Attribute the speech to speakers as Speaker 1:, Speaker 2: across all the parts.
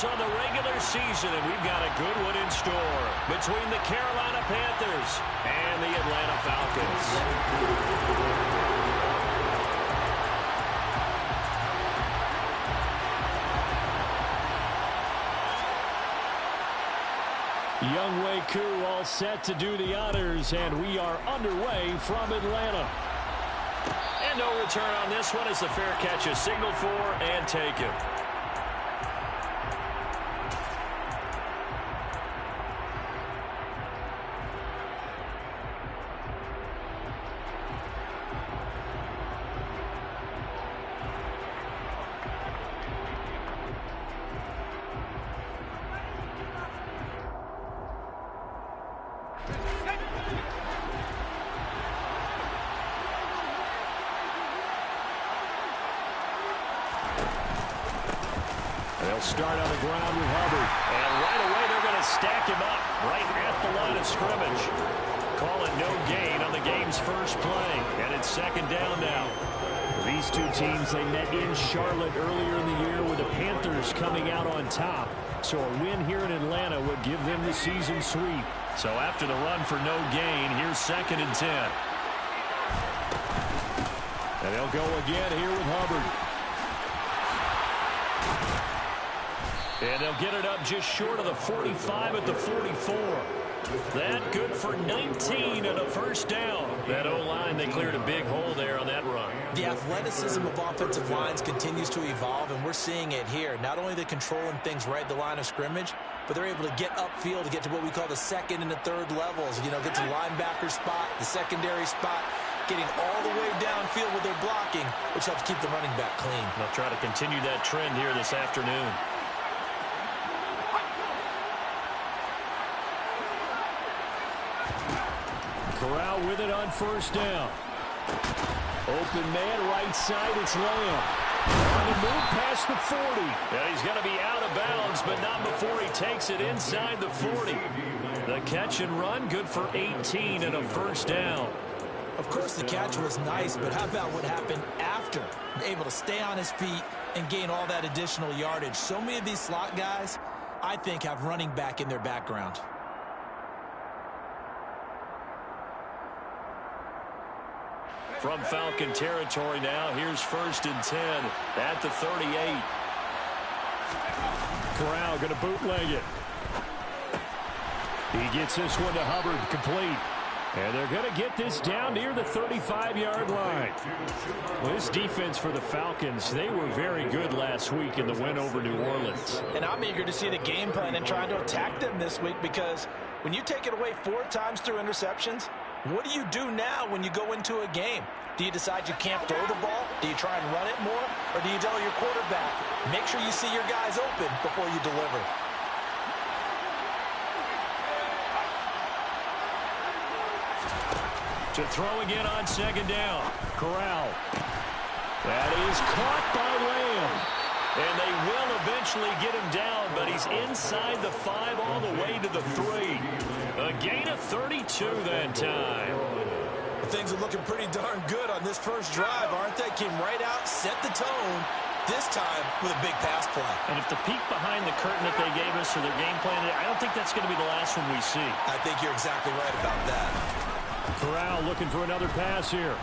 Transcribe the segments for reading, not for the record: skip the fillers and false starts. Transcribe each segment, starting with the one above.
Speaker 1: finals on the regular season, and we've got a good one in store between the Carolina Panthers and the Atlanta Falcons. Younghoe Koo all set to do the honors, and we are underway from Atlanta. And no return on this one as the fair catch is signaled for and taken. They'll start on the ground with Hubbard. And right away, they're going to stack him up right at the line of scrimmage. Call it no gain on the game's first play. And it's second down now. These two teams, they met in Charlotte earlier in the year with the Panthers coming out on top. So a win here in Atlanta would give them the season sweep. So after the run for no gain, here's 2nd and 10. And they'll go again here with Hubbard. And they'll get it up just short of the 45 at the 44. That good for 19 and a first down. That O-line, they cleared a big hole there on that run.
Speaker 2: The athleticism of offensive lines continues to evolve, and we're seeing it here. Not only the controlling things right at the line of scrimmage, but they're able to get upfield to get to what we call the second and the third levels. You know, get to the linebacker spot, the secondary spot, getting all the way downfield with their blocking, which helps keep the running back clean.
Speaker 1: They'll try to continue that trend here this afternoon. Corral with it on first down. Open man, right side, it's Lamb. On the move past the 40. And he's going to be out of bounds, but not before he takes it inside the 40. The catch and run, good for 18 and a first down.
Speaker 2: Of course, the catch was nice, but how about what happened after? Able to stay on his feet and gain all that additional yardage. So many of these slot guys, I think, have running back in their background.
Speaker 1: From Falcon territory now, here's 1st and 10 at the 38. Corral going to bootleg it. He gets this one to Hubbard, complete. And they're going to get this down near the 35-yard line. Well, this defense for the Falcons, they were very good last week in the win over New Orleans.
Speaker 2: And I'm eager to see the game plan and trying to attack them this week, because when you take it away 4 times through interceptions, what do you do now when you go into a game? Do you decide you can't throw the ball? Do you try and run it more? Or do you tell your quarterback, make sure you see your guys open before you deliver?
Speaker 1: To throw again on 2nd down. Corral. That is caught by Lamb. And they will eventually get him down, but he's inside the 5 all the way to the 3. A gain of 32 that time.
Speaker 2: Things are looking pretty darn good on this first drive, aren't they? Came right out, set the tone, this time with a big pass play.
Speaker 1: And if the peek behind the curtain that they gave us for their game plan, I don't think that's going to be the last one we see.
Speaker 2: I think you're exactly right about that.
Speaker 1: Corral looking for another pass here.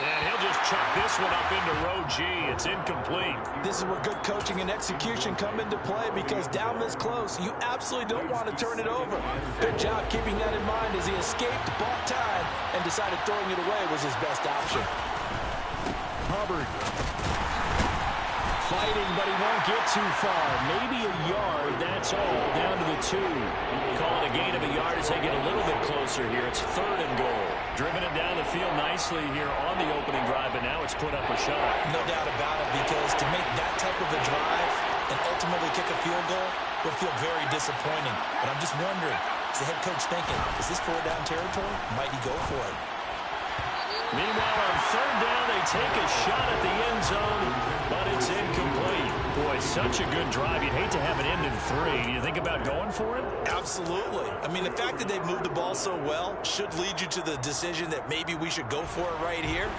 Speaker 1: And he'll just chuck this one up into row G. It's incomplete.
Speaker 2: This is where good coaching and execution come into play, because down this close, you absolutely don't want to turn it over. Good job keeping that in mind as he escaped, bought time, and decided throwing it away was his best option.
Speaker 1: Hubbard. Fighting, but he won't get too far. Maybe a yard, that's all, down to the 2. Call it a gain of a yard as they get a little bit closer here. It's 3rd and goal. Driven it down the field nicely here on the opening drive, but now it's put up or shut up.
Speaker 2: No doubt about it, because to make that type of a drive and ultimately kick a field goal would feel very disappointing. But I'm just wondering, is the head coach thinking, is this 4-down territory? Might he go for it?
Speaker 1: Meanwhile, on 3rd down, they take a shot at the end zone, but it's incomplete. Boy, such a good drive. You'd hate to have it end in 3. Do you think about going for it?
Speaker 2: Absolutely. I mean, the fact that they've moved the ball so well should lead you to the decision that maybe we should go for it right here.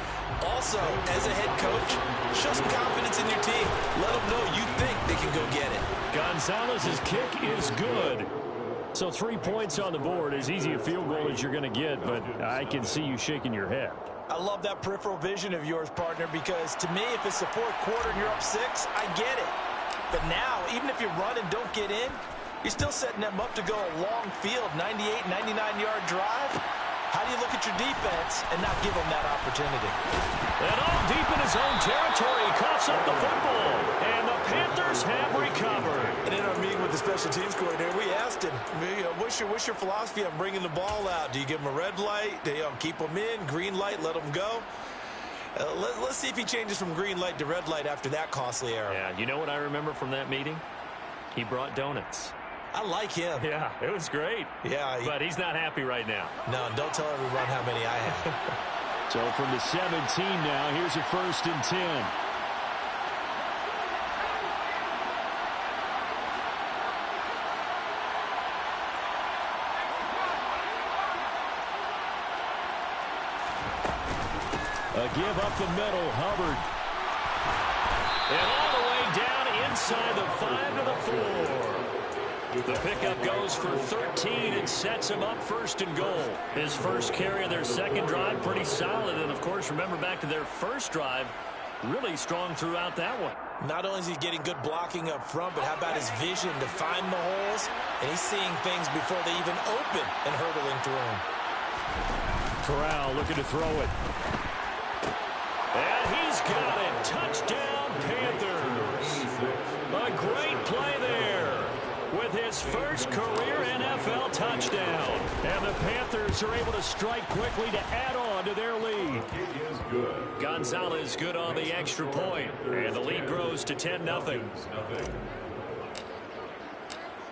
Speaker 2: Also, as a head coach, show some confidence in your team. Let them know you think they can go get it.
Speaker 1: Gonzalez's kick is good. So 3 points on the board, as easy a field goal as you're going to get, but I can see you shaking your head.
Speaker 2: I love that peripheral vision of yours, partner, because to me, if it's the fourth quarter and you're up 6, I get it. But now, even if you run and don't get in, you're still setting them up to go a long field, 98, 99-yard drive. How do you look at your defense and not give them that opportunity?
Speaker 1: And all deep in his own territory, he coughs up the football. And the Panthers have recovered.
Speaker 2: And in our meeting with the special teams coordinator, we asked him, what's your philosophy on bringing the ball out? Do you give them a red light? Do you keep them in? Green light, let them go? Let's see if he changes from green light to red light after that costly error.
Speaker 1: Yeah, you know what I remember from that meeting? He brought donuts.
Speaker 2: I like him.
Speaker 1: Yeah, it was great.
Speaker 2: Yeah.
Speaker 1: But he's not happy right now.
Speaker 2: No, don't tell everyone how many I have.
Speaker 1: So from the 17 now, here's a 1st and 10. A give up the middle, Hubbard. And all the way down inside the 5 to the 4. The pickup goes for 13 and sets him up 1st and goal. His first carry of their second drive, pretty solid. And, of course, remember back to their first drive, really strong throughout that one.
Speaker 2: Not only is he getting good blocking up front, but how about his vision to find the holes? And he's seeing things before they even open and hurdling through them.
Speaker 1: Corral looking to throw it. And he's got it. Touchdown, Panthers. A great play there with his first career NFL touchdown. And the Panthers are able to strike quickly to add on to their lead. Gonzalez good on the extra point. And the lead grows to 10-0.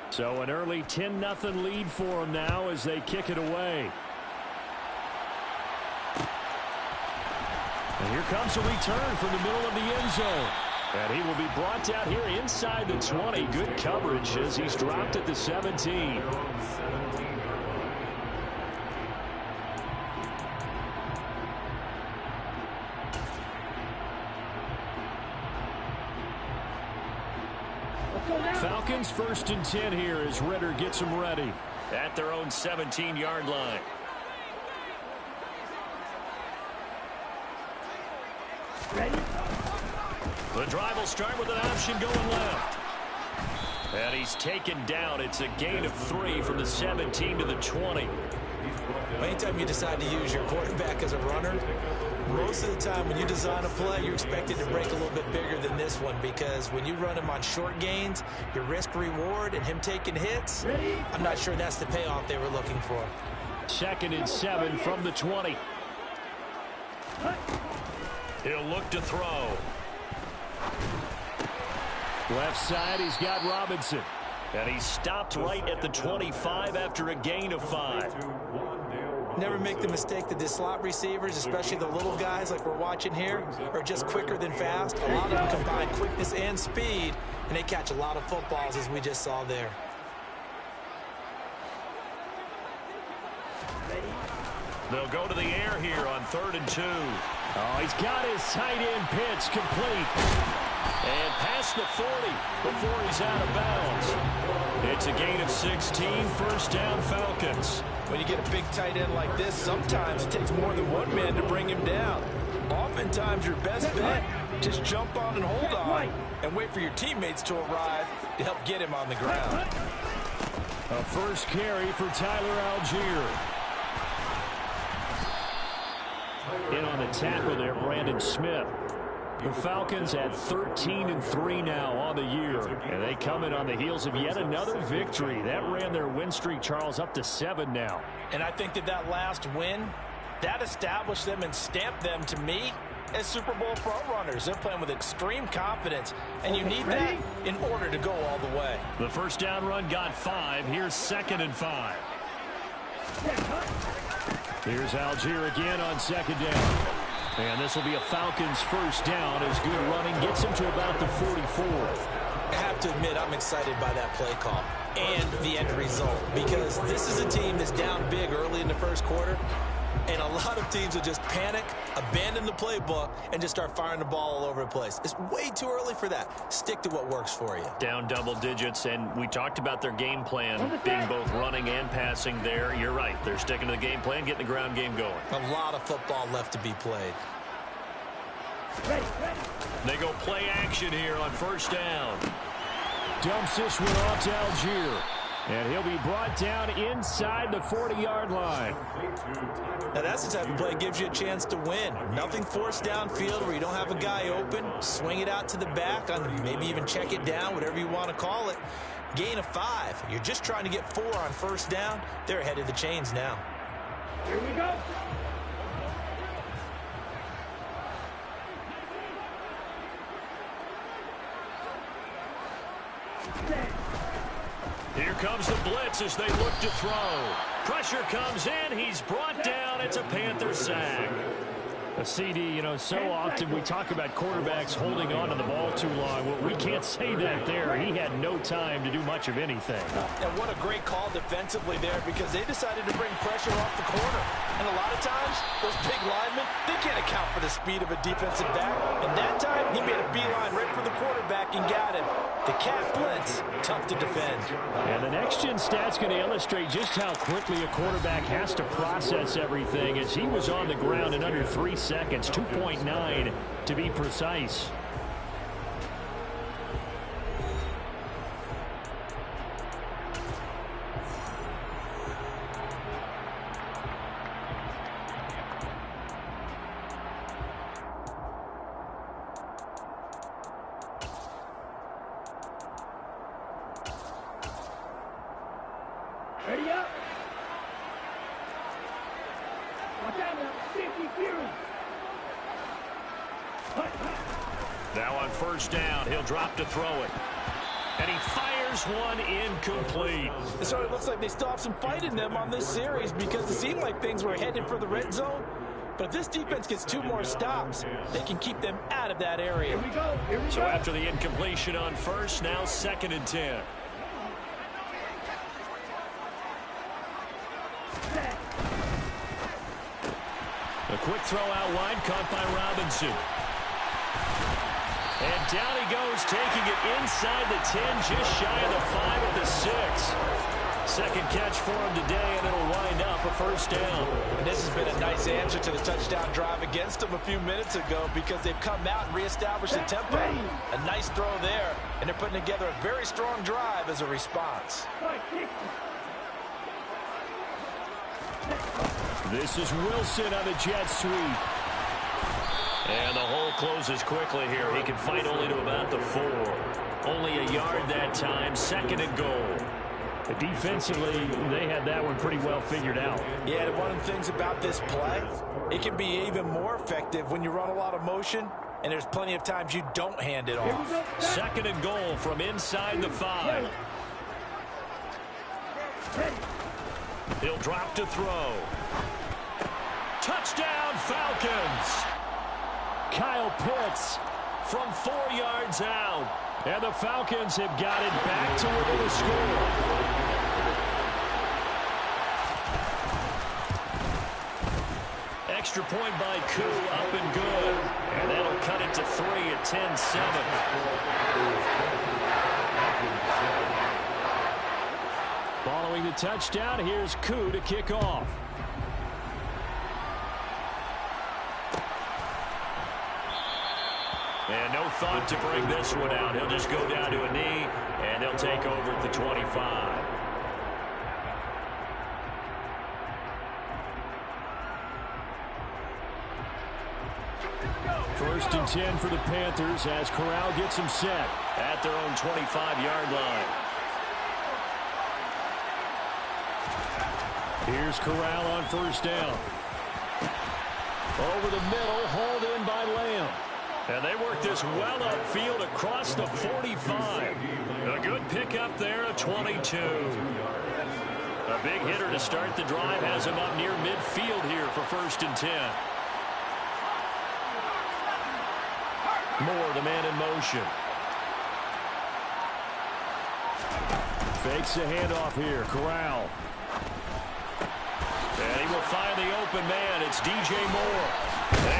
Speaker 1: So an early 10-0 lead for them now as they kick it away. And here comes a return from the middle of the end zone. And he will be brought down here inside the 20. Good coverage as he's dropped at the 17. Falcons 1st and 10 here as Ritter gets them ready at their own 17-yard line. Ready? The drive will start with an option going left. And he's taken down. It's a gain of 3 from the 17 to the 20.
Speaker 2: Anytime you decide to use your quarterback as a runner, most of the time when you design a play, you're expected to break a little bit bigger than this one, because when you run him on short gains, your risk-reward and him taking hits, I'm not sure that's the payoff they were looking for.
Speaker 1: 2nd and 7 from the 20. He'll look to throw. Left side, he's got Robinson. And he's stopped right at the 25 after a gain of 5.
Speaker 2: Never make the mistake that the slot receivers, especially the little guys like we're watching here, are just quicker than fast. A lot of them combine quickness and speed, and they catch a lot of footballs, as we just saw there.
Speaker 1: They'll go to the air here on 3rd and 2. Oh, he's got his tight end pitch complete. And past the 40 before he's out of bounds. It's a gain of 16, 1st down Falcons.
Speaker 2: When you get a big tight end like this, sometimes it takes more than one man to bring him down. Oftentimes your best bet, just jump on and hold on and wait for your teammates to arrive to help get him on the ground.
Speaker 1: A first carry for Tyler Algier. In on the tackle there, Brandon Smith. The Falcons at 13-3 now on the year. And they come in on the heels of yet another victory. That ran their win streak, Charles, up to 7 now.
Speaker 2: And I think that last win, that established them and stamped them, to me, as Super Bowl front runners. They're playing with extreme confidence, and you need that in order to go all the way.
Speaker 1: The first down run got 5. Here's 2nd and 5. Here's Algier again on 2nd down. And this will be a Falcons first down as good running gets him to about the 44.
Speaker 2: I have to admit, I'm excited by that play call and the end result, because this is a team that's down big early in the first quarter, And a lot of teams will just panic, abandon the playbook, and just start firing the ball all over the place. It's way too early for that. Stick to what works for you.
Speaker 1: Down double digits, and we talked about their game plan being both running and passing there. You're right. They're sticking to the game plan, getting the ground game going.
Speaker 2: A lot of football left to be played.
Speaker 1: They go play action here on first down.
Speaker 3: Dumps this one off to Algier. And he'll be brought down inside the 40-yard line.
Speaker 2: Now that's the type of play that gives you a chance to win. Nothing forced downfield where you don't have a guy open. Swing it out to the back, maybe even check it down, whatever you want to call it. Gain of 5. You're just trying to get 4 on first down. They're ahead of the chains now.
Speaker 4: Here we go.
Speaker 1: Here comes the blitz as they look to throw. Pressure comes in. He's brought down. It's a Panther sack.
Speaker 3: A CD, you know, so often we talk about quarterbacks holding on to the ball too long. Well, we can't say that there. He had no time to do much of anything.
Speaker 2: And what a great call defensively there, because they decided to bring pressure off the corner. And a lot of times, those big linemen, they can't account for the speed of a defensive back. And that time, he made a beeline right for the quarterback and got him. The cat blitz, tough to defend.
Speaker 3: And the next-gen stat's going to illustrate just how quickly a quarterback has to process everything, as he was on the ground in under 3 seconds, 2.9 to be precise.
Speaker 4: Ready up. Watch out now. Safety Fury.
Speaker 1: Now on first down, he'll drop to throw it. And he fires one incomplete.
Speaker 2: So it looks like they still have some fight in them on this series, because it seemed like things were headed for the red zone. But if this defense gets 2 more stops, they can keep them out of that area.
Speaker 4: Here we go. Here we go.
Speaker 1: So after the incompletion on first, now 2nd and 10. A quick throw out wide, caught by Robinson. And down he goes, taking it inside the 10, just shy of the 5 at the 6. Second catch for him today, and it'll wind up a first down.
Speaker 2: And this has been a nice answer to the touchdown drive against them a few minutes ago, because they've come out and reestablished the tempo. A nice throw there, and they're putting together a very strong drive as a response.
Speaker 3: This is Wilson on the jet sweep.
Speaker 1: And the hole closes quickly here. He can fight only to about the 4. Only a yard that time, 2nd and goal.
Speaker 3: But defensively, they had that one pretty well figured out.
Speaker 2: Yeah, and one of the things about this play, it can be even more effective when you run a lot of motion, and there's plenty of times you don't hand it off.
Speaker 1: 2nd and goal from inside the 5. He'll drop to throw. Touchdown, Falcons!
Speaker 3: Kyle Pitts
Speaker 1: From 4 yards out.
Speaker 3: and the Falcons have got it back to within a score.
Speaker 1: Extra point by Koo, up and good. And that'll cut it to 3 at 10-7.
Speaker 3: Following the touchdown, here's Koo to kick off.
Speaker 1: And no thought to bring this one out. He'll just go down to a knee, and they'll take over at the 25.
Speaker 3: First and 10 for the Panthers as Corral gets him set
Speaker 1: At their own 25-yard line.
Speaker 3: Here's Corral on first down. Over the middle, hauled in by Lamb.
Speaker 1: And they work this well upfield across the 45. A good pickup there, a 22. A big hitter to start the drive has him up near midfield here for first and 10. Moore, the man in motion.
Speaker 3: Fakes the handoff here. Corral.
Speaker 1: And he will find the open man. It's DJ Moore.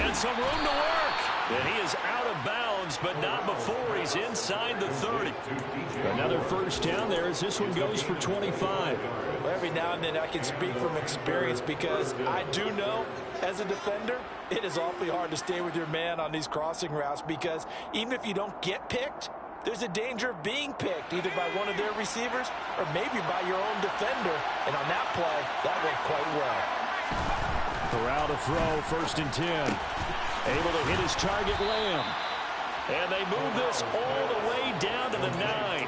Speaker 1: And some room to work. And he is out of bounds, but not before he's inside the 30.
Speaker 3: Another first down there as this one goes for 25.
Speaker 2: Well, every now and then I can speak from experience because I do know as a defender, it is awfully hard to stay with your man on these crossing routes because even if you don't get picked, there's a danger of being picked either by one of their receivers or maybe by your own defender. And on that play, that went quite well.
Speaker 3: Corral to throw, 1st and 10. Able to hit his target, Lamb.
Speaker 1: And they move this all the way down to the 9.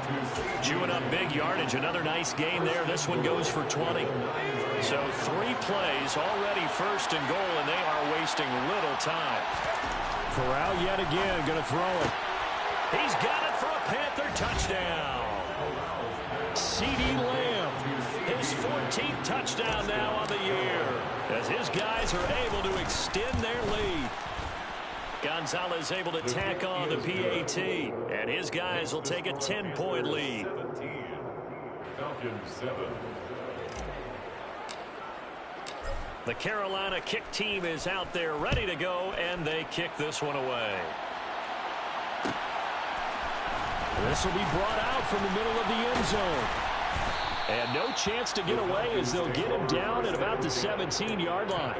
Speaker 1: Chewing up big yardage. Another nice gain there. This one goes for 20. So 3 plays already 1st and goal, and they are wasting little time.
Speaker 3: Corral yet again going to throw it.
Speaker 1: He's got it for a Panther touchdown.
Speaker 3: CeeDee Lamb.
Speaker 1: His 14th touchdown now on the year as his guys are able to extend their lead. Gonzalez able to tack on the PAT, and his guys will take a 10-point lead. The Carolina kick team is out there ready to go, and they kick this one away.
Speaker 3: This will be brought out from the middle of the end zone. And no chance to get away as they'll get him down at about the 17-yard line.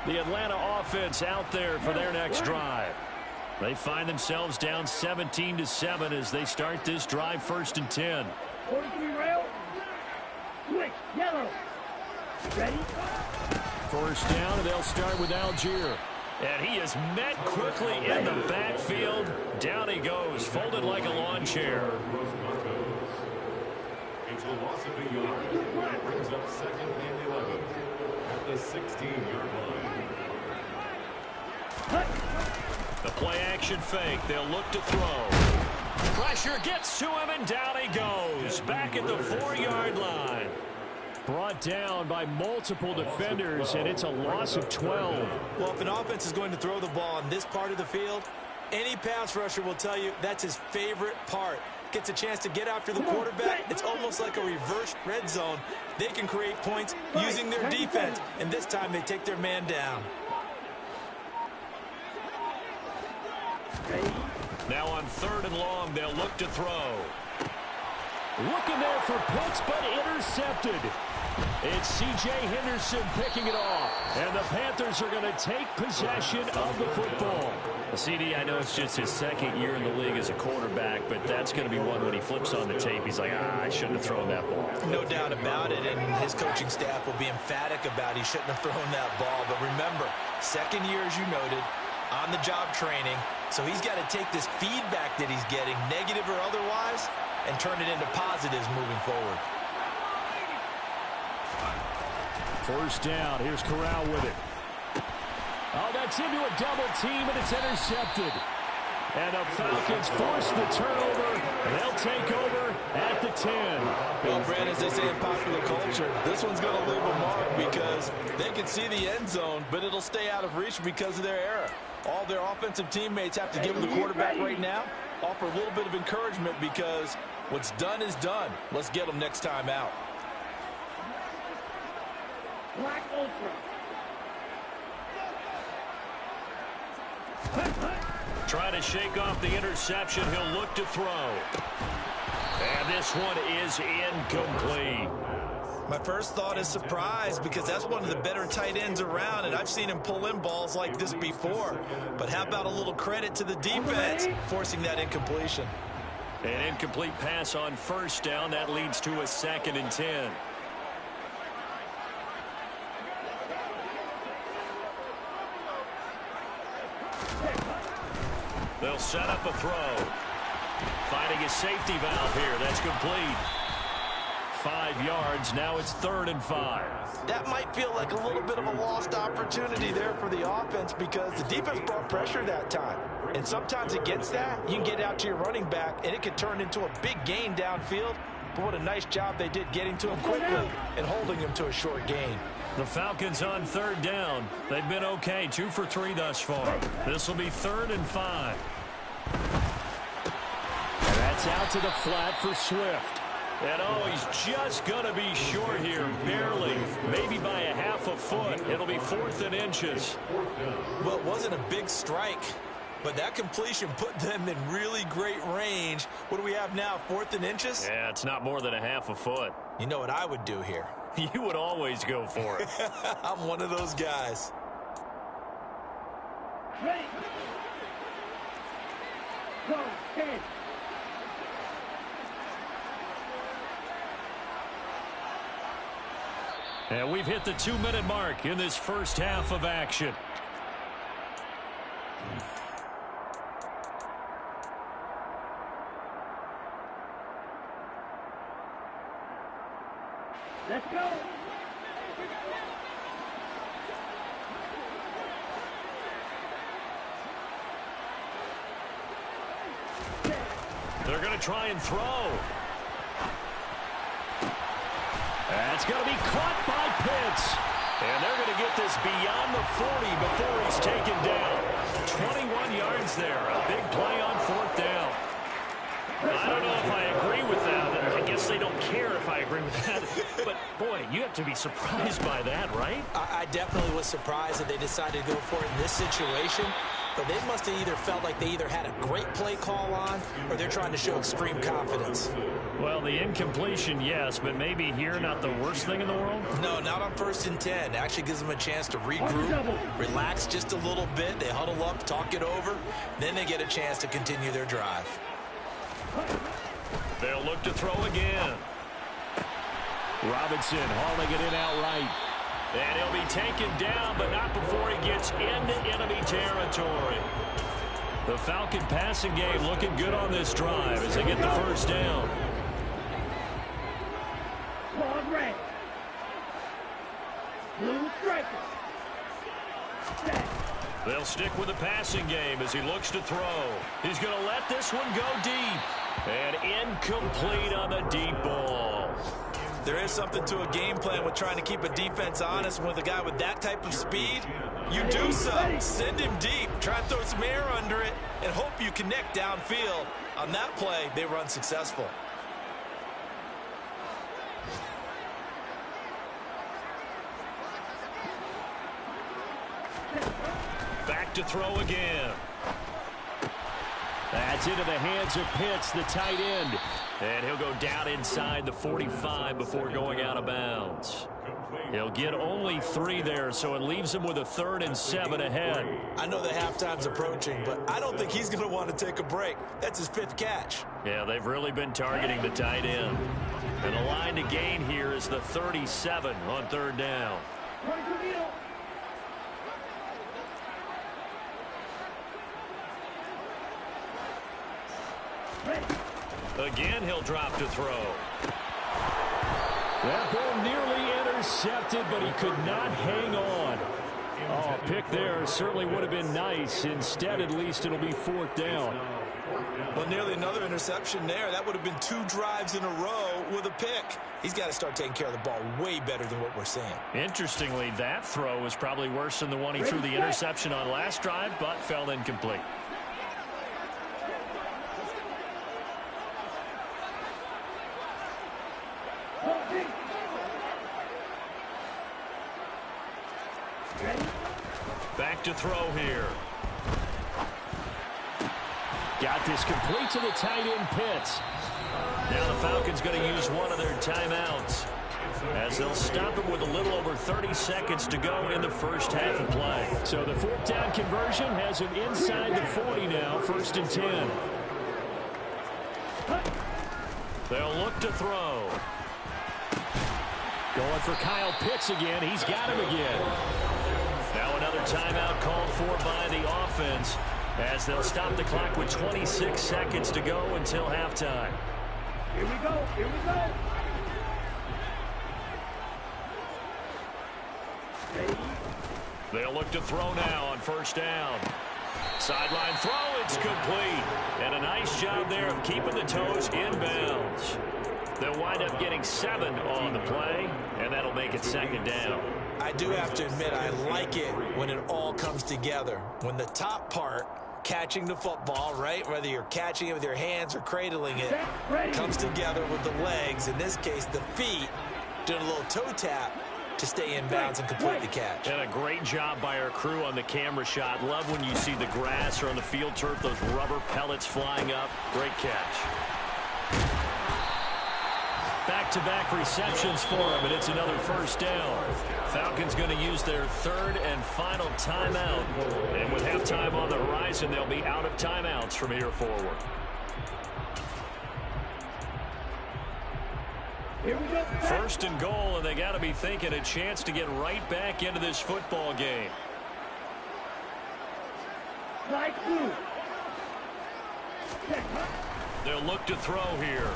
Speaker 3: The Atlanta offense out there for their next drive. They find themselves down 17-7 as they start this drive 1st and 10.
Speaker 4: 43 rail. Switch. Yellow. Ready?
Speaker 3: 1st down, and they'll start with Algier.
Speaker 1: And he is met quickly in the backfield. Down he goes, folded like a lawn chair.
Speaker 5: It's a loss of a yard. It brings up 2nd and 11 at the 16-yard line.
Speaker 1: The play action fake. They'll look to throw. Pressure gets to him, and down he goes. Back at the 4-yard line.
Speaker 3: Brought down by multiple defenders, and it's a loss of 12.
Speaker 2: Well, if an offense is going to throw the ball on this part of the field, any pass rusher will tell you that's his favorite part. Gets a chance to get after the quarterback. It's almost like a reverse red zone. They can create points using their defense, and this time they take their man down.
Speaker 1: Now on 3rd and long, they'll look to throw.
Speaker 3: Looking there for Pitts, but intercepted. It's C.J. Henderson picking it off. And the Panthers are going to take possession of the football.
Speaker 1: CD, I know it's just his 2nd year in the league as a quarterback, but that's going to be one when he flips on the tape. He's like, I shouldn't have thrown that ball.
Speaker 2: No doubt about it, and his coaching staff will be emphatic about he shouldn't have thrown that ball. But remember, 2nd year, as you noted, on-the-job training. So he's got to take this feedback that he's getting, negative or otherwise, and turn it into positives moving forward.
Speaker 3: 1st down. Here's Corral with it. Oh, that's into a double team, and it's intercepted. And the Falcons force the turnover. They'll take over at the 10.
Speaker 2: Well, Brad, as they say in popular culture, this one's going to leave a mark because they can see the end zone, but it'll stay out of reach because of their error. All their offensive teammates have to give them the quarterback right now, offer a little bit of encouragement because what's done is done. Let's get them next time out.
Speaker 4: Black Ultra.
Speaker 1: Trying to shake off the interception. He'll look to throw. And this one is incomplete.
Speaker 2: My first thought is surprise because that's one of the better tight ends around, and I've seen him pull in balls like this before. But how about a little credit to the defense forcing that incompletion?
Speaker 1: An incomplete pass on 1st down. That leads to a 2nd and 10. They'll set up a throw. Finding a safety valve here. That's complete. 5 yards. Now it's 3rd and 5.
Speaker 2: That might feel like a little bit of a lost opportunity there for the offense because the defense brought pressure that time. And sometimes against that, you can get out to your running back, and it can turn into a big gain downfield. But what a nice job they did getting to him quickly and holding him to a short gain.
Speaker 1: The Falcons on third down. They've been okay, 2 for 3 thus far. This will be 3rd and 5.
Speaker 3: And that's out to the flat for Swift.
Speaker 1: And oh, he's just going to be short here, barely, maybe by a half a foot. It'll be 4th and inches.
Speaker 2: Well, it wasn't a big strike, but that completion put them in really great range. What do we have now, 4th and inches?
Speaker 1: Yeah, it's not more than a half a foot.
Speaker 2: You know what I would do here?
Speaker 1: You would always go for it.
Speaker 2: I'm one of those guys.
Speaker 4: Ready. Go, 10.
Speaker 1: And we've hit the 2-minute mark in this first half of action.
Speaker 4: Let's go.
Speaker 1: They're going to try and throw. That's going to be caught by Pitts. And they're going to get this beyond the 40 before he's taken down. 21 yards there. A big play on 4th down. I don't know if I agree with that. I guess they don't care if I agree with that. But, boy, you have to be surprised by that, right?
Speaker 2: I definitely was surprised that they decided to go for it in this situation. But they must have either felt like they either had a great play call on or they're trying to show extreme confidence.
Speaker 1: Well, the incompletion, yes, but maybe here not the worst thing in the world?
Speaker 2: No, not on 1st and 10. It actually gives them a chance to regroup, relax just a little bit. They huddle up, talk it over. Then they get a chance to continue their drive.
Speaker 1: They'll look to throw again.
Speaker 3: Robinson hauling it in outright.
Speaker 1: And he'll be taken down, but not before he gets into enemy territory. The Falcon passing game looking good on this drive as they get the first down.
Speaker 4: Ball red. Blue striker. Set.
Speaker 1: They'll stick with the passing game as he looks to throw. He's going to let this one go deep. And incomplete on the deep ball.
Speaker 2: There is something to a game plan with trying to keep a defense honest. With a guy with that type of speed, you do so. Send him deep. Try to throw some air under it and hope you connect downfield. On that play, they were unsuccessful.
Speaker 1: Back to throw again.
Speaker 3: That's into the hands of Pitts, the tight end.
Speaker 1: And he'll go down inside the 45 before going out of bounds. He'll get only 3 there, so it leaves him with a 3rd and 7 ahead.
Speaker 2: I know the halftime's approaching, but I don't think he's going to want to take a break. That's his 5th catch.
Speaker 1: Yeah, they've really been targeting the tight end. And the line to gain here is the 37 on 3rd down. Again, he'll drop to throw.
Speaker 3: That ball nearly intercepted, but he could not hang on. Oh, a pick there certainly would have been nice. Instead, at least it'll be 4th down.
Speaker 2: Well, nearly another interception there. That would have been 2 drives in a row with a pick. He's got to start taking care of the ball way better than what we're seeing.
Speaker 1: Interestingly, that throw was probably worse than the one he threw the interception on last drive, but fell incomplete. Back to throw here.
Speaker 3: Got this complete to the tight end, Pitts.
Speaker 1: Now the Falcons going to use one of their timeouts as they'll stop him with a little over 30 seconds to go in the first half of play.
Speaker 3: So the 4th down conversion has him inside the 40 now, 1st and 10.
Speaker 1: They'll look to throw.
Speaker 3: Going for Kyle Pitts again. He's got him again.
Speaker 1: Now another timeout called for by the offense as they'll stop the clock with 26 seconds to go until halftime.
Speaker 4: Here we go. Here we go. Ready.
Speaker 1: They'll look to throw now on 1st down. Sideline throw, it's complete. And a nice job there of keeping the toes in bounds. They'll wind up getting 7 on the play, and that'll make it second down.
Speaker 2: I do have to admit, I like it when it all comes together. When the top part, catching the football, right, whether you're catching it with your hands or cradling it, comes together with the legs, in this case the feet, doing a little toe tap to stay in bounds and complete the catch.
Speaker 1: And a great job by our crew on the camera shot. Love when you see the grass or on the field turf, those rubber pellets flying up. Great catch. Back-to-back receptions for him, and it's another first down. Falcons going to use their 3rd and final timeout. And with halftime on the horizon, they'll be out of timeouts from here forward.
Speaker 4: Here we go.
Speaker 1: 1st and goal, and they got to be thinking a chance to get right back into this football game.
Speaker 4: Light blue.
Speaker 1: They'll look to throw here.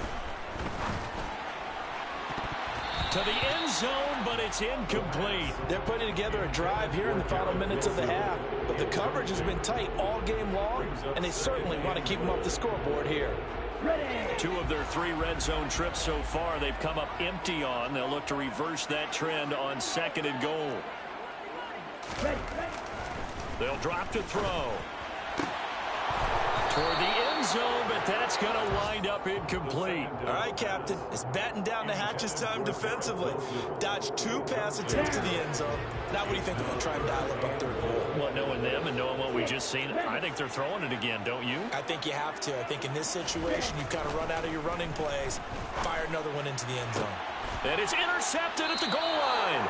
Speaker 1: To the end zone, but it's incomplete.
Speaker 2: They're putting together a drive here in the final minutes of the half, but the coverage has been tight all game long, and they certainly want to keep them off the scoreboard here.
Speaker 1: 2 of their 3 red zone trips so far they've come up empty on. They'll look to reverse that trend on 2nd and goal. They'll drop to throw. Toward the end zone, but that's going to wind up incomplete.
Speaker 2: All right, Captain. It's batten down the hatches time defensively. Dodged 2 pass attempts to the end zone. Now what do you think they're going to try and dial up on 3rd and goal?
Speaker 1: Well, knowing them and knowing what we just seen, I think they're throwing it again, don't you?
Speaker 2: I think you have to. I think in this situation, you kind of run out of your running plays, fire another one into the end zone.
Speaker 1: And it's intercepted at the goal line.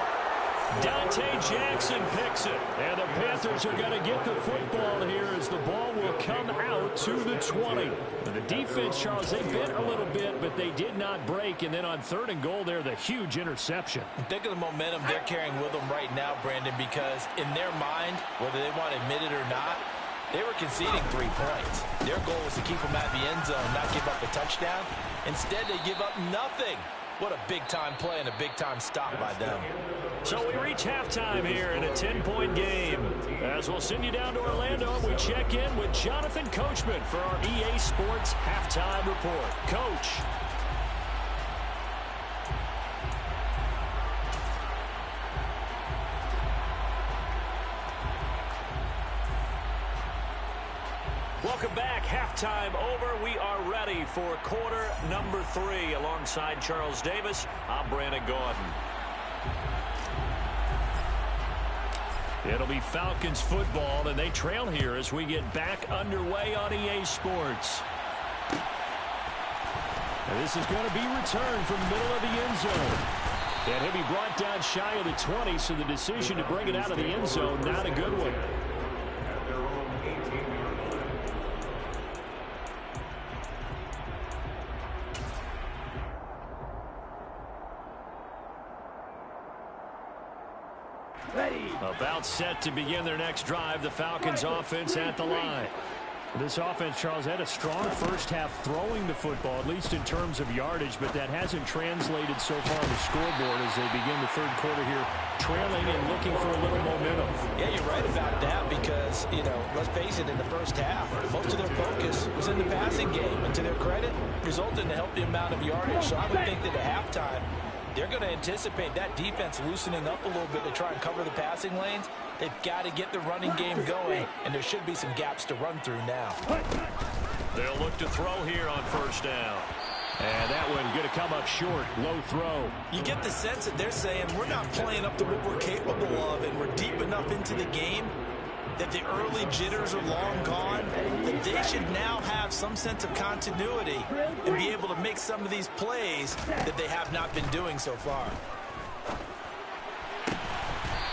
Speaker 1: Dante Jackson picks it. And the Panthers are going to get the football here as the ball will come out to the 20. And the defense, Charles, they bit a little bit, but they did not break. And then on 3rd and goal there, the huge interception.
Speaker 2: Think of the momentum they're carrying with them right now, Brandon, because in their mind, whether they want to admit it or not, they were conceding 3 points. Their goal was to keep them out of the end zone, not give up a touchdown. Instead, they give up nothing. What a big-time play and a big-time stop by them.
Speaker 1: So we reach halftime here in a 10-point game. As we'll send you down to Orlando, and we check in with Jonathan Coachman for our EA Sports Halftime Report. Coach. Welcome back. Halftime over. We are ready for quarter number 3. Alongside Charles Davis, I'm Brandon Gordon. It'll be Falcons football, and they trail here as we get back underway on EA Sports. And this is going to be returned from the middle of the end zone. And he'll be brought down shy of the 20, so the decision to bring it out of the end zone, not a good one. About set to begin their next drive. The Falcons offense at the line. This offense, Charles, had a strong first half throwing the football, at least in terms of yardage, but that hasn't translated so far on the scoreboard as they begin the 3rd quarter here, trailing and looking for a little momentum.
Speaker 2: Yeah, you're right about that because, you know, let's face it, in the first half, most of their focus was in the passing game, and to their credit, resulted in a healthy amount of yardage. So I would think that at halftime, they're going to anticipate that defense loosening up a little bit to try and cover the passing lanes. They've got to get the running game going, and there should be some gaps to run through now.
Speaker 1: They'll look to throw here on 1st down. And that one going to come up short. Low throw.
Speaker 2: You get the sense that they're saying we're not playing up to what we're capable of, and we're deep enough into the game that the early jitters are long gone, that they should now have some sense of continuity and be able to make some of these plays that they have not been doing so far.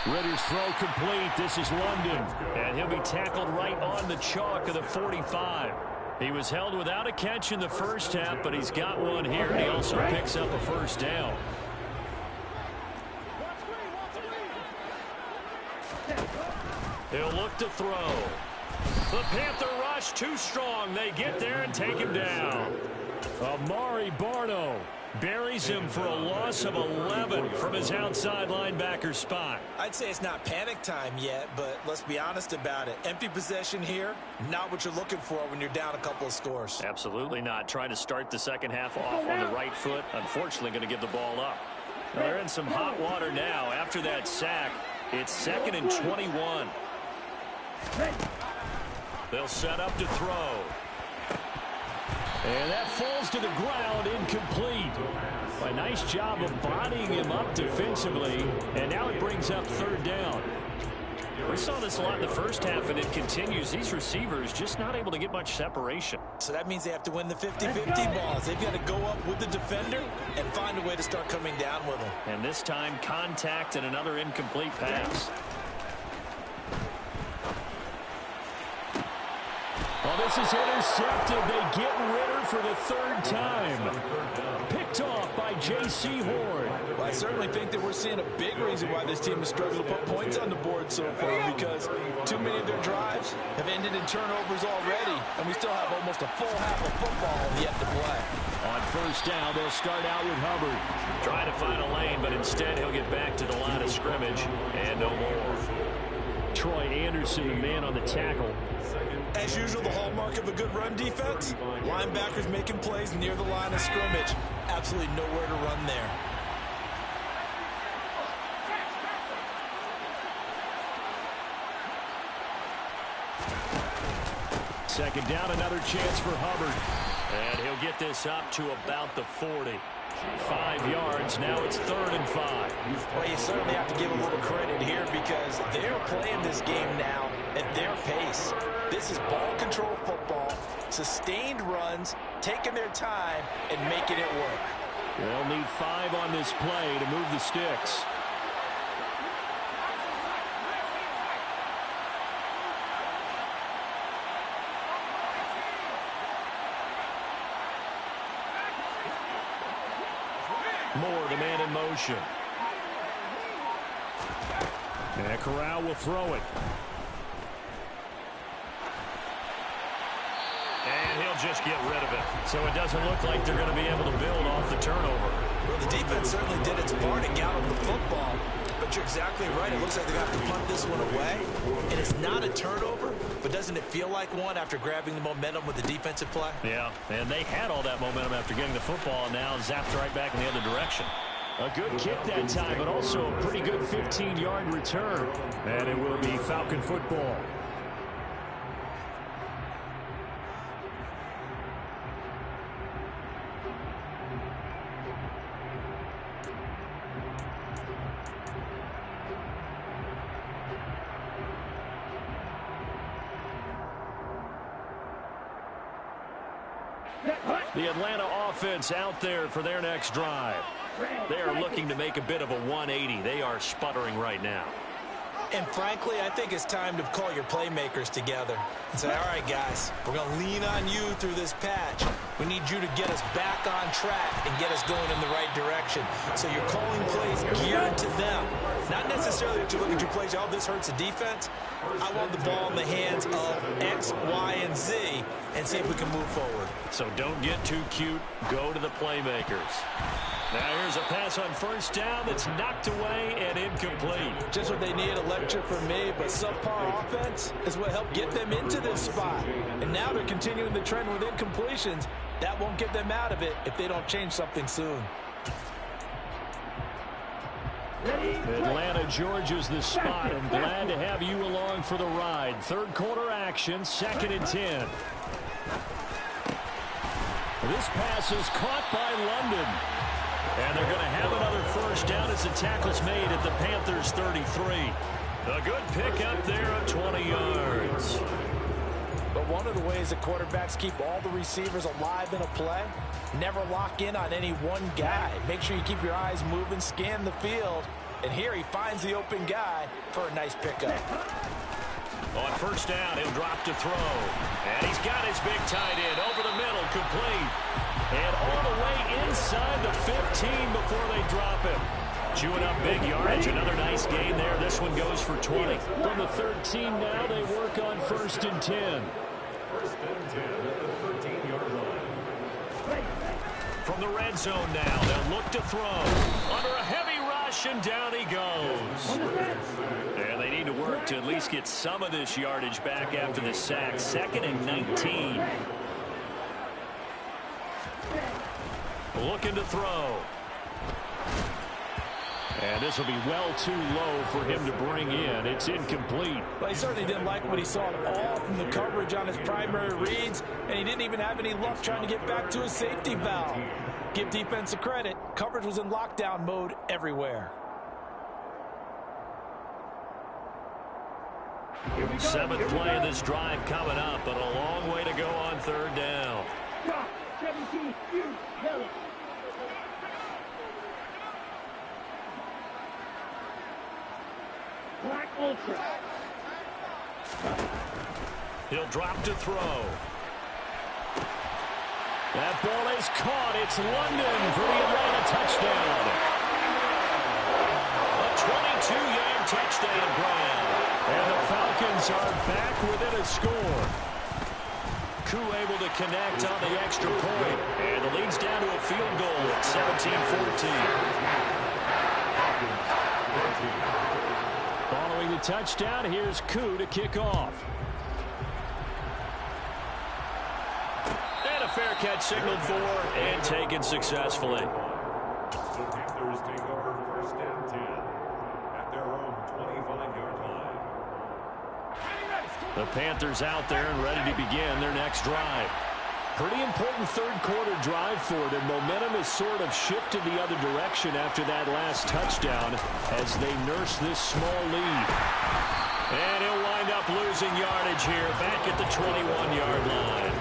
Speaker 1: Ritter's throw complete. This is London. And he'll be tackled right on the chalk of the 45. He was held without a catch in the first half, but he's got one here, and he also picks up a 1st down. He'll look to throw. The Panther rush too strong. They get there and take him down.
Speaker 3: Amari Barno buries him for a loss of 11 from his outside linebacker spot.
Speaker 2: I'd say it's not panic time yet, but let's be honest about it. Empty possession here, not what you're looking for when you're down a couple of scores.
Speaker 1: Absolutely not. Trying to start the second half off on the right foot. Unfortunately, going to give the ball up. Well, they're in some hot water now. After that sack, it's 2nd and 21. They'll set up to throw.
Speaker 3: And that falls to the ground, incomplete. A nice job of bodying him up defensively, and now it brings up 3rd down.
Speaker 1: We saw this a lot in the first half, and it continues. These receivers just not able to get much separation.
Speaker 2: So that means they have to win the 50-50 balls. They've got to go up with the defender and find a way to start coming down with them.
Speaker 1: And this time, contact and another incomplete pass.
Speaker 3: Well, this is intercepted. They get Ritter for the 3rd time. Picked off by J.C. Horn.
Speaker 2: Well, I certainly think that we're seeing a big reason why this team has struggled to put points on the board so far, because too many of their drives have ended in turnovers already, and we still have almost a full half of football yet to play.
Speaker 3: On 1st down, they'll start out with Hubbard.
Speaker 1: Trying to find a lane, but instead he'll get back to the line of scrimmage and no more.
Speaker 3: Troy Anderson, the man on the tackle.
Speaker 2: As usual, the hallmark of a good run defense, linebackers making plays near the line of scrimmage. Absolutely nowhere to run there.
Speaker 3: Second down, another chance for Hubbard.
Speaker 1: And he'll get this up to about the 40. 5 yards. Now it's 3rd and 5.
Speaker 2: Well, you certainly have to give a little credit here because they're playing this game now at their pace. This is ball control football, sustained runs, taking their time, and making it work.
Speaker 3: They'll need 5 on this play to move the sticks.
Speaker 1: Moore, the man in motion.
Speaker 3: And Corral will throw it.
Speaker 1: And he'll just get rid of it. So it doesn't look like they're going to be able to build off the turnover.
Speaker 2: Well, the defense certainly did its part to gallop the football. But you're exactly right. It looks like they're going to have to punt this one away. And it's not a turnover, but doesn't it feel like one after grabbing the momentum with the defensive play?
Speaker 1: Yeah, and they had all that momentum after getting the football, and now zapped right back in the other direction.
Speaker 3: A good kick that time, but also a pretty good 15-yard return. And it will be Falcon football. The Atlanta offense out there for their next drive.
Speaker 1: They are looking to make a bit of a 180. They are sputtering right now.
Speaker 2: And frankly, I think it's time to call your playmakers together and say, all right, guys, we're going to lean on you through this patch. We need you to get us back on track and get us going in the right direction. So you're calling plays geared to them. Not necessarily that you look at your plays, oh, this hurts the defense. I want the ball in the hands of X, Y, and Z and see if we can move forward.
Speaker 1: So don't get too cute. Go to the playmakers. Now here's a pass on 1st down that's knocked away and incomplete.
Speaker 2: Just what they need, a lecture from me, but subpar offense is what helped get them into this spot. And now they're continuing the trend with incompletions. That won't get them out of it if they don't change something soon.
Speaker 3: Atlanta, Georgia's the spot, and glad to have you along for the ride. 3rd quarter action, 2nd and 10. This pass is caught by London. And they're going to have another 1st down as the tackle's made at the Panthers' 33.
Speaker 1: A good pickup there of 20 yards.
Speaker 2: But one of the ways that quarterbacks keep all the receivers alive in a play, never lock in on any one guy. Make sure you keep your eyes moving, scan the field. And here he finds the open guy for a nice pickup.
Speaker 1: On 1st down, he'll drop to throw. And he's got his big tight end over the middle, complete. And all the way inside the 15 before they drop him. Chewing up big yardage. Another nice gain there. This one goes for 20.
Speaker 3: From the 13 now, they work on 1st and 10.
Speaker 5: 1st and 10 at the 13-yard line.
Speaker 1: From the red zone now, they'll look to throw. Under a heavy rush, and down he goes. And they need to work to at least get some of this yardage back after the sack. 2nd and 19. Looking to throw. And this will be well too low for him to bring in. It's incomplete.
Speaker 2: Well, he certainly didn't like what he saw at all from the coverage on his primary reads, and he didn't even have any luck trying to get back to his safety valve. Give defense a credit. Coverage was in lockdown mode everywhere.
Speaker 1: 7th play of this drive coming up, but a long way to go on 3rd down.
Speaker 4: 17, you, Kelly. Black Ultra.
Speaker 1: He'll drop to throw.
Speaker 3: That ball is caught. It's London for the Atlanta touchdown.
Speaker 1: A 22-yard touchdown grab.
Speaker 3: And the Falcons are back within a score.
Speaker 1: Koo able to connect on the extra point. And the lead's down to a field goal at 17-14.
Speaker 3: Following the touchdown, here's Koo to kick off.
Speaker 1: And a fair catch signaled for and taken successfully.
Speaker 5: The Panthers take over 1st and 10 at their own 25-yard line.
Speaker 1: The Panthers out there and ready to begin their next drive.
Speaker 3: Pretty important 3rd quarter drive for them. Momentum has sort of shifted the other direction after that last touchdown as they nurse this small lead.
Speaker 1: And he'll wind up losing yardage here back at the 21-yard line.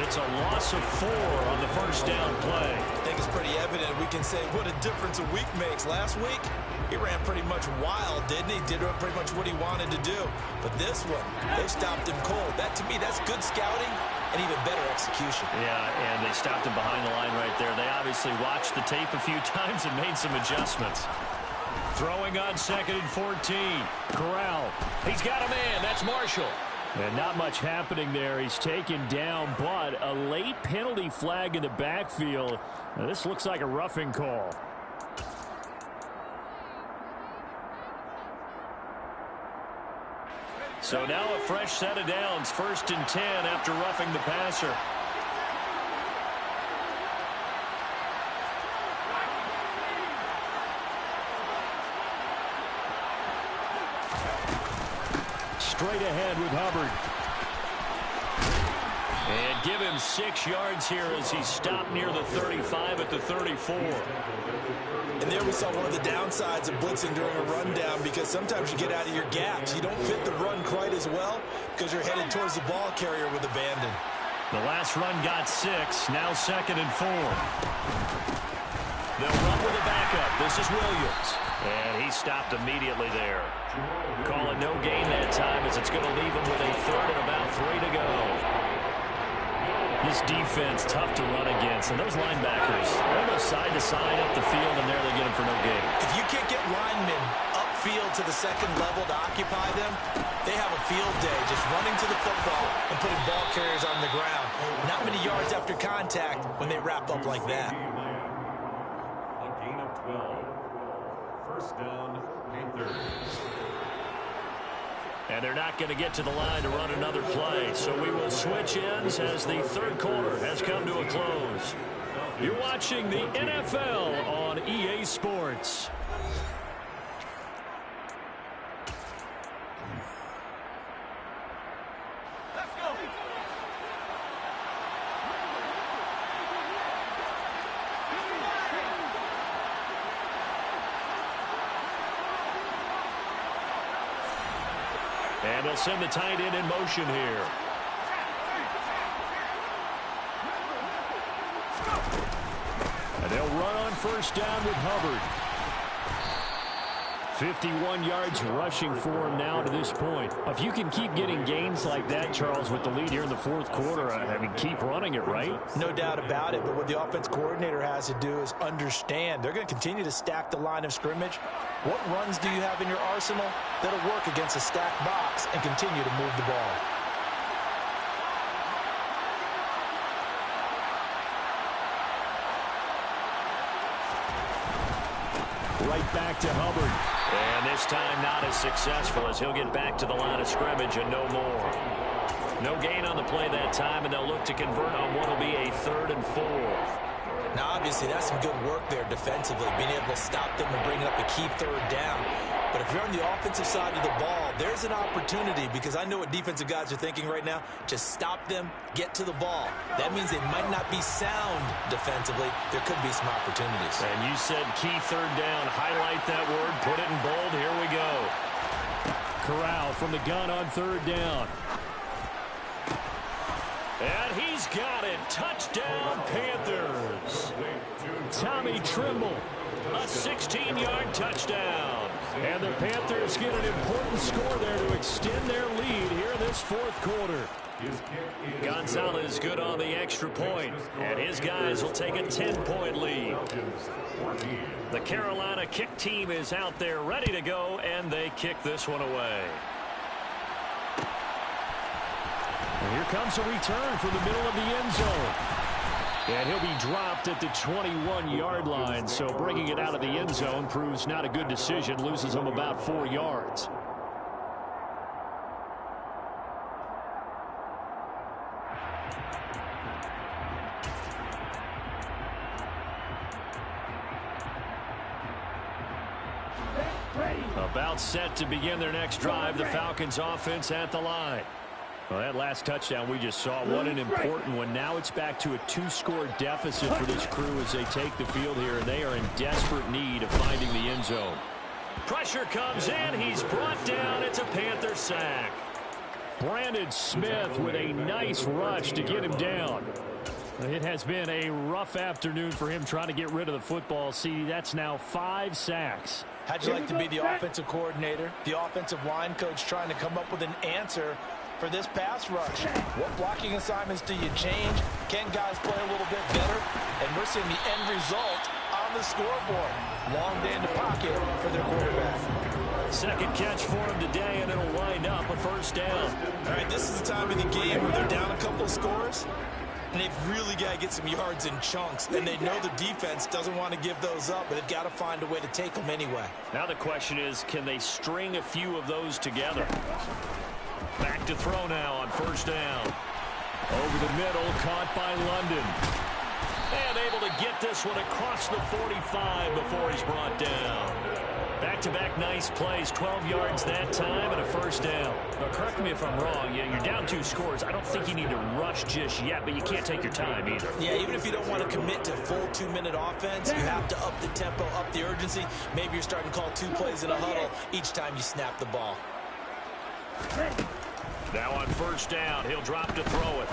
Speaker 1: It's a loss of 4 on the 1st down play.
Speaker 2: I think it's pretty evident. We can say what a difference a week makes. Last week, he ran pretty much wild, didn't he? Did pretty much what he wanted to do. But this one, they stopped him cold. That, to me, that's good scouting and even better execution.
Speaker 1: Yeah, and they stopped him behind the line right there. They obviously watched the tape a few times and made some adjustments. Throwing on 2nd and 14.
Speaker 3: Corral.
Speaker 1: He's got a man. That's Marshall.
Speaker 3: And not much happening there. He's taken down, but a late penalty flag in the backfield. Now, this looks like a roughing call.
Speaker 1: So now a fresh set of downs. 1st and 10 after roughing the passer.
Speaker 3: Straight ahead with Hubbard.
Speaker 1: And give him 6 yards here as he stopped near the 35 at the 34.
Speaker 2: And there we saw one of the downsides of blitzing during a rundown, because sometimes you get out of your gaps. You don't fit the run quite as well because you're headed towards the ball carrier with abandon.
Speaker 1: The last run got 6. Now 2nd and 4. They'll run with a backup. This is Williams. And he stopped immediately there. Call it no gain that time as it's going to leave him with a 3rd and about 3 to go. This defense tough to run against, and those linebackers, they'll go side to side up the field, and there they get them for no gain.
Speaker 2: If you can't get linemen upfield to the 2nd level to occupy them, they have a field day just running to the football and putting ball carriers on the ground. Not many yards after contact when they wrap up like that.
Speaker 5: A gain of 12. 1st down, Panthers.
Speaker 1: And they're not going to get to the line to run another play. So we will switch ends as the 3rd quarter has come to a close. You're watching the NFL on EA Sports.
Speaker 4: Let's go.
Speaker 1: And they'll send the tight end in motion here.
Speaker 3: And they'll run on 1st down with Hubbard. 51 yards rushing for him now to this point. If you can keep getting gains like that, Charles, with the lead here in the 4th quarter, I mean, keep running it, right?
Speaker 2: No doubt about it, but what the offense coordinator has to do is understand they're going to continue to stack the line of scrimmage. What runs do you have in your arsenal that'll work against a stacked box and continue to move the ball?
Speaker 3: Right back to Hubbard.
Speaker 1: And this time not as successful as he'll get back to the line of scrimmage and no more. No gain on the play that time, and they'll look to convert on what will be a 3rd and 4.
Speaker 2: Now, obviously, that's some good work there defensively, being able to stop them and bring up a key 3rd down. But if you're on the offensive side of the ball, there's an opportunity, because I know what defensive guys are thinking right now. Just stop them, get to the ball. That means they might not be sound defensively. There could be some opportunities.
Speaker 1: And you said key 3rd down. Highlight that word. Put it in bold. Here we go.
Speaker 3: Corral from the gun on 3rd down.
Speaker 1: And he's got it. Touchdown, Panthers.
Speaker 3: Tommy Trimble.
Speaker 1: A 16-yard touchdown.
Speaker 3: And the Panthers get an important score there to extend their lead here in this 4th quarter.
Speaker 1: Gonzalez good on the extra point, and his guys will take a 10-point lead. The Carolina kick team is out there ready to go, and they kick this one away.
Speaker 3: And here comes a return from the middle of the end zone. And he'll be dropped at the 21-yard line, so bringing it out of the end zone proves not a good decision, loses him about 4 yards. About set to begin their next drive, the Falcons offense at the line. Well, that last touchdown we just saw, what an important one. Now it's back to a 2-score deficit for this crew as they take the field here, and they are in desperate need of finding the end zone.
Speaker 1: Pressure comes in. He's brought down. It's a Panther sack.
Speaker 3: Brandon Smith with a nice rush to get him down. It has been a rough afternoon for him trying to get rid of the football. See, that's now 5 sacks.
Speaker 2: How'd you like to be the offensive coordinator, the offensive line coach, trying to come up with an answer for this pass rush? What blocking assignments do you change? Can guys play a little bit better? And we're seeing the end result on the scoreboard. Long day in the pocket for their quarterback.
Speaker 1: Second catch for him today, and it'll wind up a 1st down.
Speaker 2: All right, this is the time of the game where they're down a couple of scores, and they've really got to get some yards in chunks, and they know the defense doesn't want to give those up, but they've got to find a way to take them anyway.
Speaker 1: Now the question is, can they string a few of those together? Back to throw now on 1st down.
Speaker 3: Over the middle, caught by London.
Speaker 1: And able to get this one across the 45 before he's brought down. Back-to-back nice plays, 12 yards that time and a 1st down.
Speaker 3: Now, correct me if I'm wrong. You're down 2 scores. I don't think you need to rush just yet, but you can't take your time either.
Speaker 2: Yeah, even if you don't want to commit to full 2-minute offense, you have to up the tempo, up the urgency. Maybe you're starting to call 2 plays in a huddle each time you snap the ball.
Speaker 1: Now on 1st down, he'll drop to throw it.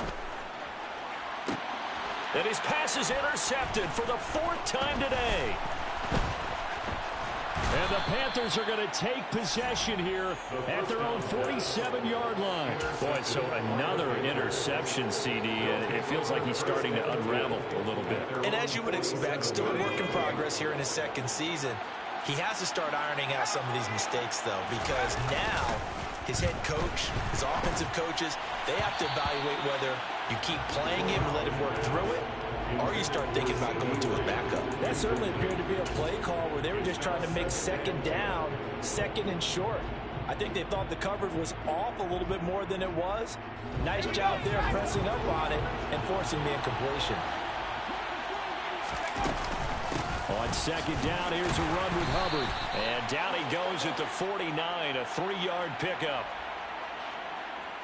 Speaker 1: And his pass is intercepted for the 4th time today.
Speaker 3: And the Panthers are going to take possession here at their own 47-yard line.
Speaker 1: Boy, so another interception, CD. It feels like he's starting to unravel a little bit.
Speaker 2: And as you would expect, still a work in progress here in his 2nd season. He has to start ironing out some of these mistakes, though, because now his head coach, his offensive coaches, they have to evaluate whether you keep playing him and let him work through it, or you start thinking about going to his backup.
Speaker 6: That certainly appeared to be a play call where they were just trying to make 2nd down, 2nd and short. I think they thought the coverage was off a little bit more than it was. Nice job there pressing up on it and forcing the incompletion.
Speaker 3: On 2nd down, here's a run with Hubbard.
Speaker 1: And down he goes at the 49, a 3-yard pickup.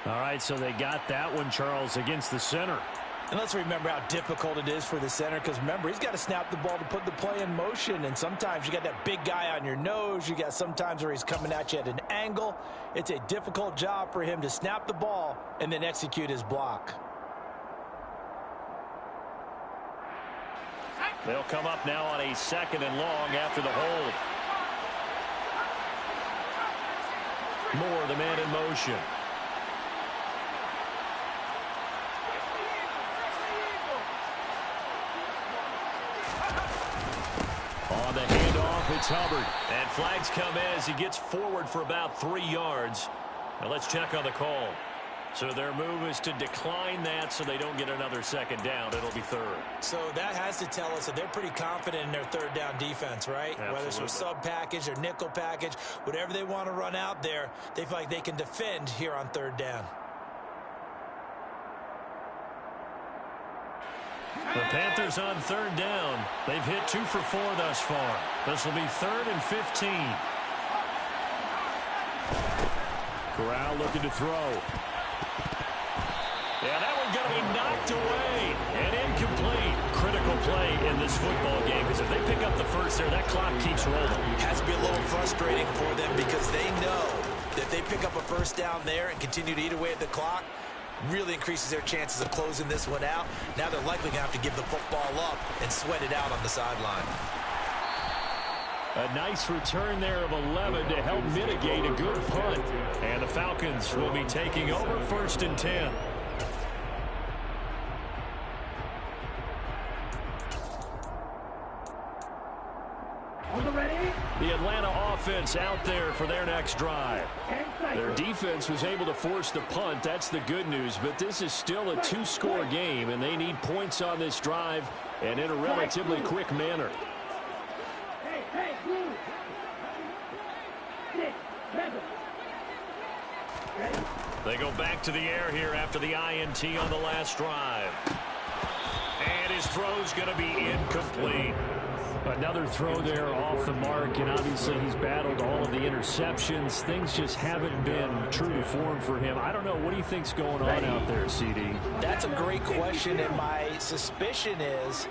Speaker 3: All right, so they got that one, Charles, against the center.
Speaker 6: And let's remember how difficult it is for the center, because remember, he's got to snap the ball to put the play in motion, and sometimes you got that big guy on your nose. You got sometimes where he's coming at you at an angle. It's a difficult job for him to snap the ball and then execute his block.
Speaker 1: They'll come up now on a 2nd and long after the hold. Moore, the man in motion. On the handoff, it's Hubbard. And flags come in as he gets forward for about 3 yards. Now let's check on the call. So their move is to decline that so they don't get another second down. It'll be third.
Speaker 2: So that has to tell us that they're pretty confident in their third down defense, right?
Speaker 1: Absolutely.
Speaker 2: Whether it's a sub package or nickel package, whatever they want to run out there, they feel like they can defend here on third down.
Speaker 1: The Panthers on third down. They've hit 2 for 4 thus far. This will be 3rd and 15.
Speaker 3: Corral looking to throw.
Speaker 1: Yeah, that one's going to be knocked away and incomplete. Critical play in this football game because if they pick up the first there, that clock keeps rolling.
Speaker 2: Has to be a little frustrating for them because they know that if they pick up a first down there and continue to eat away at the clock, really increases their chances of closing this one out. Now they're likely going to have to give the football up and sweat it out on the sideline.
Speaker 3: A nice return there of 11 to help mitigate a good punt.
Speaker 1: And the Falcons will be taking over 1st and 10. The Atlanta offense out there for their next drive.
Speaker 3: Their defense was able to force the punt. That's the good news. But this is still a 2-score game, and they need points on this drive and in a relatively quick manner.
Speaker 1: They go back to the air here after the INT on the last drive. And his throw's going to be incomplete.
Speaker 3: Another throw there off the mark, and obviously he's battled all of the interceptions. Things just haven't been true to form for him. I don't know. What do you think's going on out there, CD?
Speaker 2: That's a great question, and my suspicion is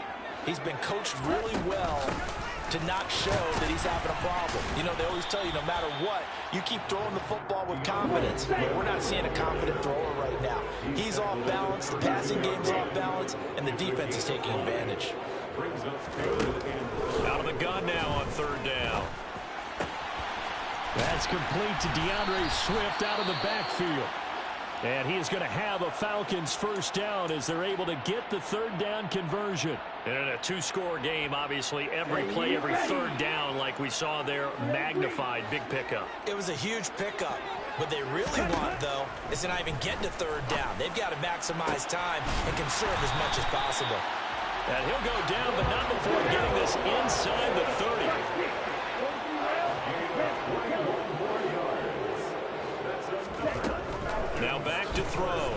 Speaker 2: he's been coached really well to not show that he's having a problem. You know, they always tell you no matter what, you keep throwing the football with confidence. But we're not seeing a confident thrower right now. He's off balance, the passing game's off balance, and the defense is taking advantage.
Speaker 1: Out of the gun now on third down.
Speaker 3: That's complete to DeAndre Swift out of the backfield. And he is going to have a Falcons first down as they're able to get the third down conversion.
Speaker 1: And in a 2-score game, obviously, every play, every third down, like we saw there, magnified, big pickup.
Speaker 2: It was a huge pickup. What they really want, though, is to not even get to third down. They've got to maximize time and conserve as much as possible.
Speaker 1: And he'll go down, but not before getting this inside the 30. Now back to throw.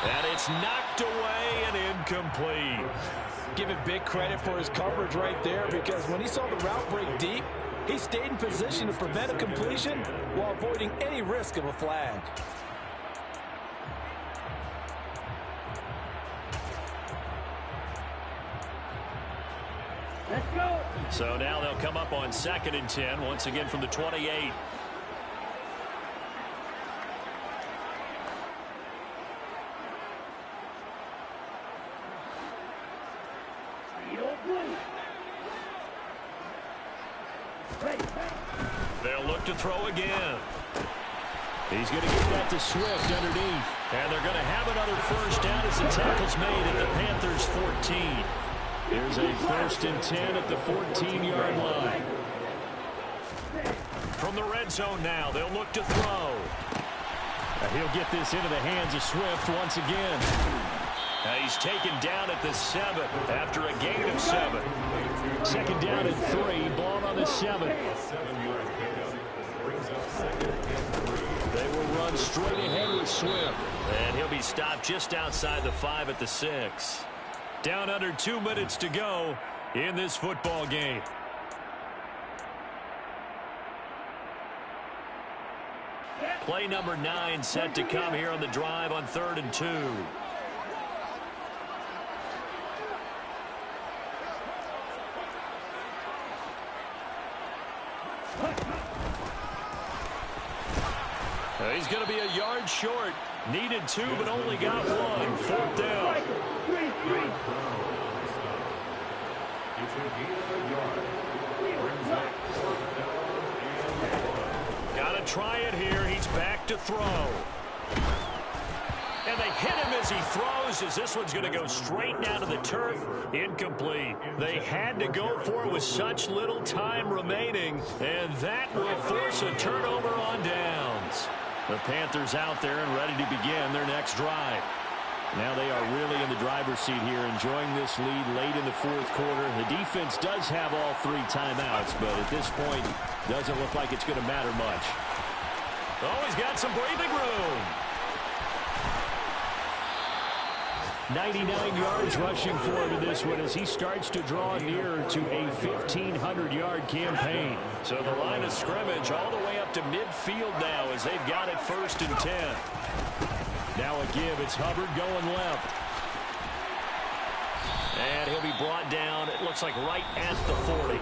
Speaker 1: And it's knocked away and incomplete.
Speaker 6: Give it big credit for his coverage right there, because when he saw the route break deep, he stayed in position to prevent a completion while avoiding any risk of a flag.
Speaker 4: Let's go.
Speaker 1: So now they'll come up on 2nd and 10, once again from the 28. They'll look to throw again.
Speaker 3: He's going to get that to Swift underneath.
Speaker 1: And they're going to have another first down as the tackle's made at the Panthers' 14.
Speaker 3: Here's a 1st and 10 at the 14-yard line.
Speaker 1: From the red zone now, they'll look to throw.
Speaker 3: And he'll get this into the hands of Swift once again.
Speaker 1: Now he's taken down at the 7 after a gain of 7.
Speaker 3: 2nd down and 3, ball on the 7.
Speaker 1: They will run straight ahead with Swift. And he'll be stopped just outside the 5 at the 6. Down under 2 minutes to go in this football game. Play number 9 set to come here on the drive on 3rd and 2. He's going to be a yard short. Needed 2, but only got 1. 4th down. Got to try it here. He's back to throw. And they hit him as he throws, as this one's going to go straight down to the turf. Incomplete. They had to go for it with such little time remaining, and that will force a turnover on downs. The Panthers out there and ready to begin their next drive. Now they are really in the driver's seat here, enjoying this lead late in the fourth quarter. The defense does have all 3 timeouts, but at this point, doesn't look like it's going to matter much. Oh, he's got some breathing room. 99 yards rushing for him in this one as he starts to draw nearer to a 1,500-yard campaign. So the line of scrimmage all the way up to midfield now as they've got it 1st and 10. Now a give. It's Hubbard going left. And he'll be brought down, it looks like right at the 40.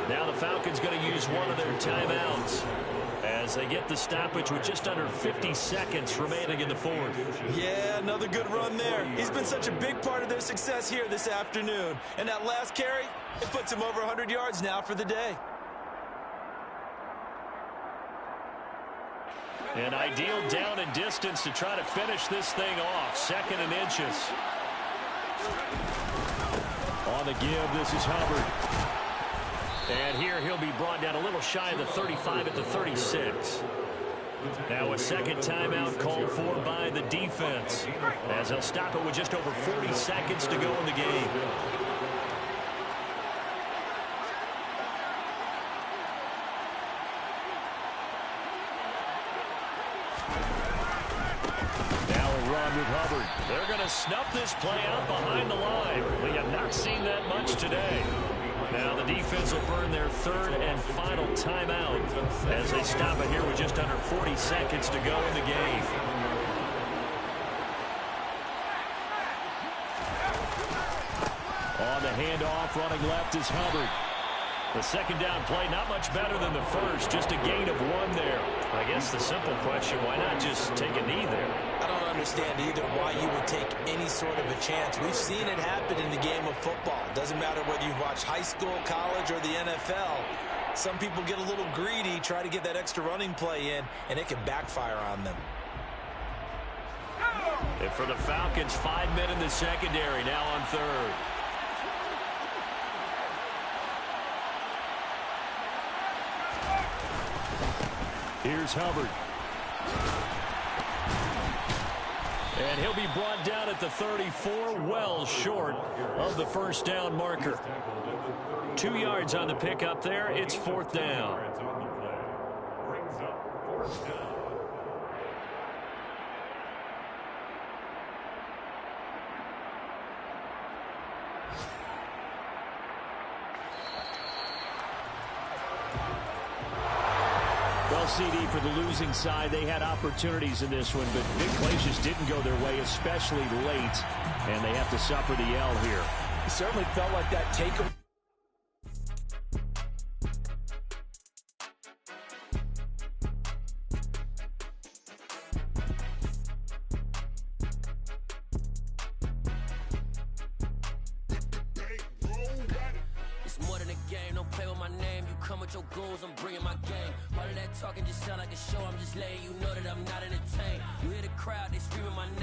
Speaker 1: Now the Falcons going to use one of their timeouts as they get the stoppage with just under 50 seconds remaining in the fourth.
Speaker 2: Yeah, another good run there. He's been such a big part of their success here this afternoon. And that last carry, it puts him over 100 yards now for the day.
Speaker 1: An ideal down and distance to try to finish this thing off. 2nd and inches. On the give, this is Hubbard. And here he'll be brought down a little shy of the 35 at the 36. Now a second timeout called for by the defense as they'll stop it with just over 40 seconds to go in the game. Now a run with Hubbard. They're going to snuff this play out behind the line. We have not seen that much today. Now the defense will burn their 3rd and final timeout as they stop it here with just under 40 seconds to go in the game. On the handoff, running left is Hubbard. The second down play, not much better than the first, just a gain of 1 there. I guess the simple question, why not just take a knee there?
Speaker 2: I don't understand either why you would take any sort of a chance. We've seen it happen in the game of football. Doesn't matter whether you've watched high school, college, or the NFL. Some people get a little greedy, try to get that extra running play in, and it can backfire on them.
Speaker 1: And for the Falcons, 5 men in the secondary, now on 3rd. Here's Hubbard. And he'll be brought down at the 34, well short of the first down marker. 2 yards on the pickup there. It's 4th down.
Speaker 5: Brings up 4th down.
Speaker 3: Well, CD, for the losing side, they had opportunities in this one, but big plays just didn't go their way, especially late, and they have to suffer the L here.
Speaker 6: It certainly felt like that takeaway.
Speaker 7: Your goals, I'm bringing my game. All of that talking just sound like a show. I'm just letting you know that I'm not entertained. You hear the crowd, they screaming my name.